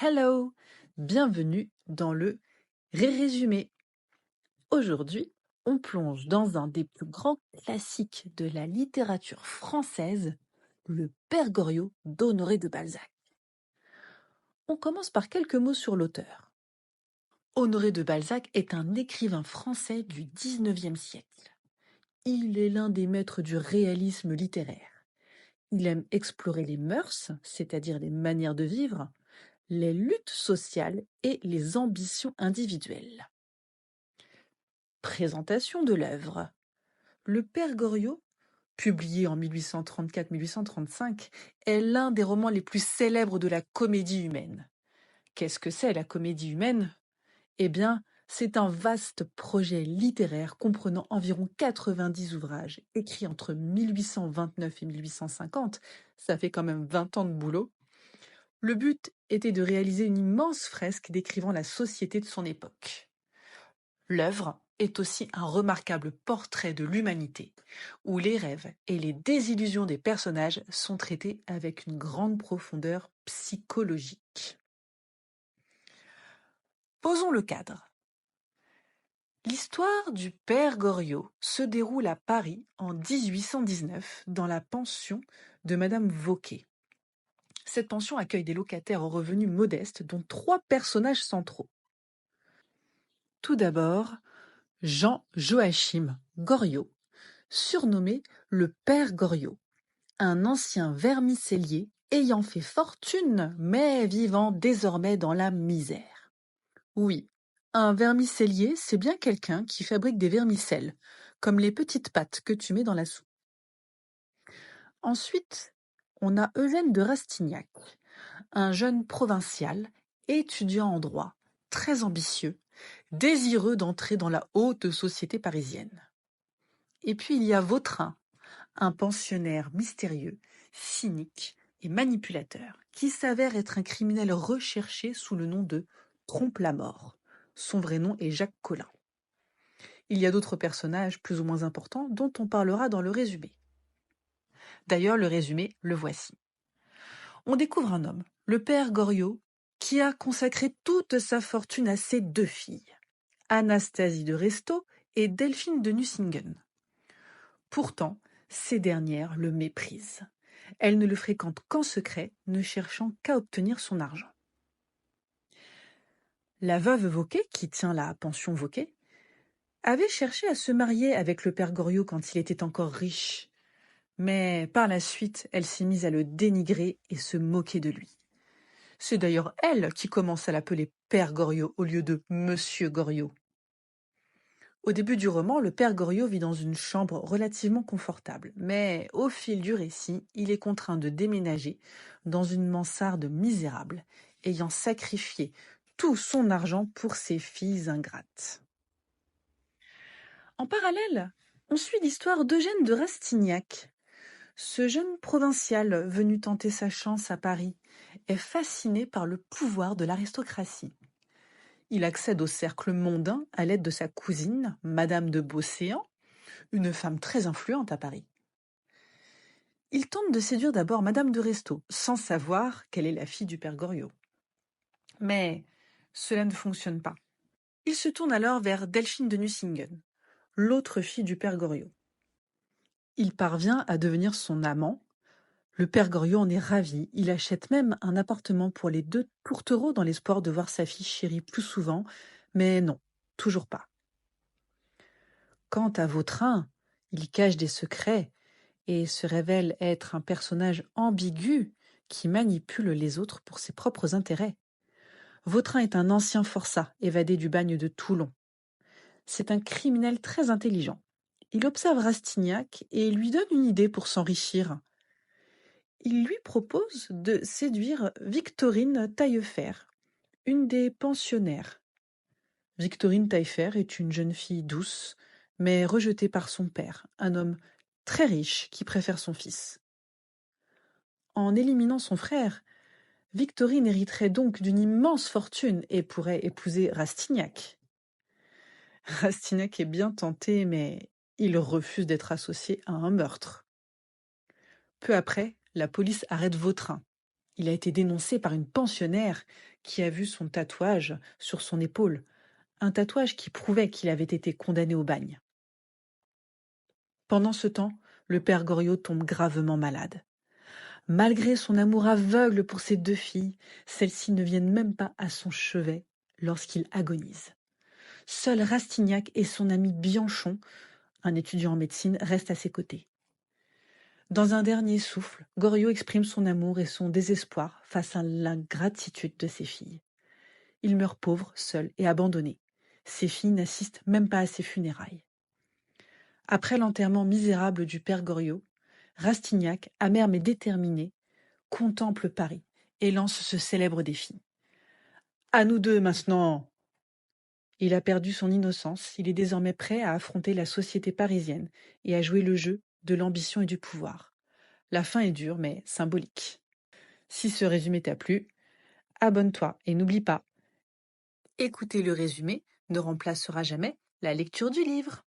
Hello, bienvenue dans le Résumé. Aujourd'hui, on plonge dans un des plus grands classiques de la littérature française, le Père Goriot d'Honoré de Balzac. On commence par quelques mots sur l'auteur. Honoré de Balzac est un écrivain français du XIXe siècle. Il est l'un des maîtres du réalisme littéraire. Il aime explorer les mœurs, c'est-à-dire les manières de vivre, les luttes sociales et les ambitions individuelles. Présentation de l'œuvre. Le Père Goriot, publié en 1834-1835, est l'un des romans les plus célèbres de la comédie humaine. Qu'est-ce que c'est la comédie humaine? Eh bien, c'est un vaste projet littéraire comprenant environ 90 ouvrages, écrits entre 1829 et 1850, ça fait quand même 20 ans de boulot. Le but était de réaliser une immense fresque décrivant la société de son époque. L'œuvre est aussi un remarquable portrait de l'humanité, où les rêves et les désillusions des personnages sont traités avec une grande profondeur psychologique. Posons le cadre. L'histoire du Père Goriot se déroule à Paris en 1819 dans la pension de Madame Vauquet. Cette pension accueille des locataires aux revenus modestes, dont 3 personnages centraux. Tout d'abord, Jean-Joachim Goriot, surnommé le Père Goriot, un ancien vermicellier ayant fait fortune mais vivant désormais dans la misère. Oui, un vermicellier, c'est bien quelqu'un qui fabrique des vermicelles, comme les petites pâtes que tu mets dans la soupe. Ensuite, on a Eugène de Rastignac, un jeune provincial, étudiant en droit, très ambitieux, désireux d'entrer dans la haute société parisienne. Et puis il y a Vautrin, un pensionnaire mystérieux, cynique et manipulateur, qui s'avère être un criminel recherché sous le nom de Trompe-la-Mort. Son vrai nom est Jacques Collin. Il y a d'autres personnages plus ou moins importants dont on parlera dans le résumé. D'ailleurs, le résumé, le voici. On découvre un homme, le Père Goriot, qui a consacré toute sa fortune à ses 2 filles, Anastasie de Restaud et Delphine de Nucingen. Pourtant, ces dernières le méprisent. Elles ne le fréquentent qu'en secret, ne cherchant qu'à obtenir son argent. La veuve Vauquet, qui tient la pension Vauquet, avait cherché à se marier avec le Père Goriot quand il était encore riche. Mais par la suite, elle s'est mise à le dénigrer et se moquer de lui. C'est d'ailleurs elle qui commence à l'appeler Père Goriot au lieu de Monsieur Goriot. Au début du roman, le Père Goriot vit dans une chambre relativement confortable, mais au fil du récit, il est contraint de déménager dans une mansarde misérable, ayant sacrifié tout son argent pour ses filles ingrates. En parallèle, on suit l'histoire d'Eugène de Rastignac. Ce jeune provincial venu tenter sa chance à Paris est fasciné par le pouvoir de l'aristocratie. Il accède au cercle mondain à l'aide de sa cousine, Madame de Beauséant, une femme très influente à Paris. Il tente de séduire d'abord Madame de Restaud, sans savoir qu'elle est la fille du Père Goriot. Mais cela ne fonctionne pas. Il se tourne alors vers Delphine de Nucingen, l'autre fille du Père Goriot. Il parvient à devenir son amant. Le Père Goriot en est ravi. Il achète même un appartement pour les 2 tourtereaux dans l'espoir de voir sa fille chérie plus souvent, mais non, toujours pas. Quant à Vautrin, il cache des secrets et se révèle être un personnage ambigu qui manipule les autres pour ses propres intérêts. Vautrin est un ancien forçat évadé du bagne de Toulon. C'est un criminel très intelligent. Il observe Rastignac et lui donne une idée pour s'enrichir. Il lui propose de séduire Victorine Taillefer, une des pensionnaires. Victorine Taillefer est une jeune fille douce, mais rejetée par son père, un homme très riche qui préfère son fils. En éliminant son frère, Victorine hériterait donc d'une immense fortune et pourrait épouser Rastignac. Rastignac est bien tenté, mais il refuse d'être associé à un meurtre. Peu après, la police arrête Vautrin. Il a été dénoncé par une pensionnaire qui a vu son tatouage sur son épaule, un tatouage qui prouvait qu'il avait été condamné au bagne. Pendant ce temps, le père Goriot tombe gravement malade. Malgré son amour aveugle pour ses 2 filles, celles-ci ne viennent même pas à son chevet lorsqu'il agonise. Seul Rastignac et son ami Bianchon, un étudiant en médecine, restent à ses côtés. Dans un dernier souffle, Goriot exprime son amour et son désespoir face à l'ingratitude de ses filles. Il meurt pauvre, seul et abandonné. Ses filles n'assistent même pas à ses funérailles. Après l'enterrement misérable du père Goriot, Rastignac, amer mais déterminé, contemple Paris et lance ce célèbre défi. À nous deux maintenant! Il a perdu son innocence, il est désormais prêt à affronter la société parisienne et à jouer le jeu de l'ambition et du pouvoir. La fin est dure, mais symbolique. Si ce résumé t'a plu, abonne-toi et n'oublie pas, écouter le résumé ne remplacera jamais la lecture du livre.